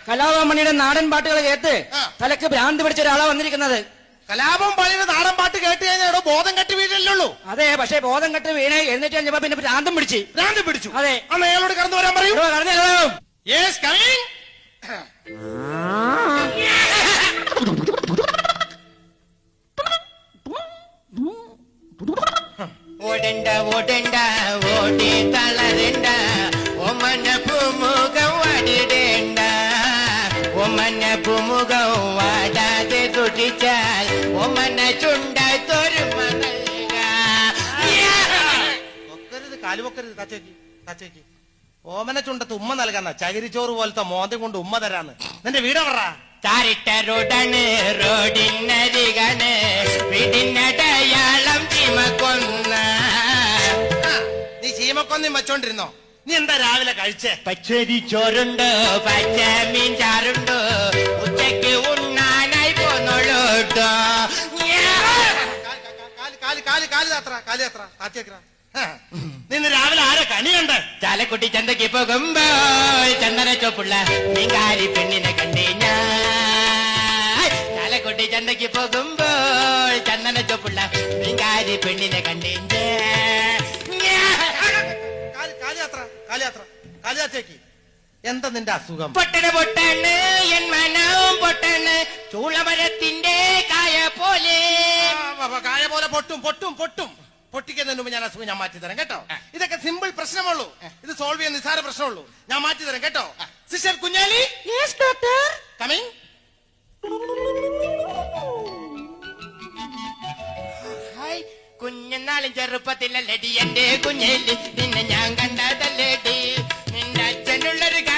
കലാഭവൻ നാടൻ പാട്ടുകൾ കേട്ട് തലക്ക് ഭ്രാന്ത് പിടിച്ച ഒരാളാ വന്നിരിക്കുന്നത്. കലാപം പള്ളിയുടെ നാടൻ പാട്ട് കേട്ട് കഴിഞ്ഞാൽ ബോധം കെട്ട് വീഴല്ലുള്ളൂ. അതെ, പക്ഷെ ബോധം കെട്ട് വീണേ എഴുന്നേറ്റ് കഴിഞ്ഞപ്പോ പിന്നെ ഭ്രാന്തം പിടിച്ചു. അതെ, അന്ന് അയാളോട് കടന്നു വരാൻ പറയൂ. Yes, coming. ഓടണ്ട ഓടണ്ട ഓടി തളരണ്ട ഒമന പൂമുഖം വാടിടേണ്ട ഒമന പൂമുഖം വാടാതെ തുടിച്ചാൽ ഒമന ചുണ്ടത്തൊരുമ പൊക്കരുത്, കാല് പൊക്കരുത്. കച്ചേക്ക് ഓമന ചുണ്ടത്ത് ഉമ്മ നൽകാന്ന ചകിരിച്ചോറ് പോലത്തെ മോന്തം കൊണ്ട് ഉമ്മ തരാന്ന്. നിന്റെ വീട് പറ. ചാരിട്ട റോഡാണ് റോഡിനരികാണ് വീടിനടയാളം ചീമക്കൊന്ന. നീ ചീമക്കൊന്നും വെച്ചോണ്ടിരുന്നോ? നീ എന്താ രാവിലെ കഴിച്ചേ? പച്ചരി ചോറുണ്ടോ, പച്ച മീൻ ചാറുണ്ടോ, ഉച്ചക്ക് ഉണ്ണാനായി പോന്നോളൂട്ടോ. നിന്ന് രാവിലെ ആരെ കണിയുണ്ട്? ചാലക്കുട്ടി ചന്തയ്ക്ക് പോകുമ്പോൾ ചന്ദന ചോപ്പുള്ള മീൻകാരി പെണ്ണിനെ കണ്ടേ ഞാൻ. ചാലക്കുട്ടി ചന്തയ്ക്ക് പോകുമ്പോൾ ചന്ദന ചോപ്പുള്ള മീൻകാരി പെണ്ണിനെ കണ്ടേ കാലിയാത്രയ്ക്ക് എന്താ നിന്റെ അസുഖം? പൊട്ടണ് എൻ മനവും പൊട്ടണ് ചൂളമരത്തിന്റെ കായ പോലെ പൊട്ടിക്കുന്നതിന് മുമ്പ് ഞാൻ അസുഖം ഞാൻ മാറ്റി തരാം കേട്ടോ. ഇതൊക്കെ സിമ്പിൾ പ്രശ്നമുള്ളൂ. ഇത് സോൾവ് ചെയ്യാൻ നിസ്സാര പ്രശ്നമുള്ളൂ. ഞാൻ മാറ്റി തരാം കേട്ടോ. Sister Kunjali, coming. കുഞ്ഞുനാളും ചെറുപ്പത്തിലല്ലടി എന്റെ കുഞ്ഞേലി നിന്നെ ഞാൻ കണ്ടതല്ലേടി. നിന്റെ അച്ഛനുള്ളൊരു കാലം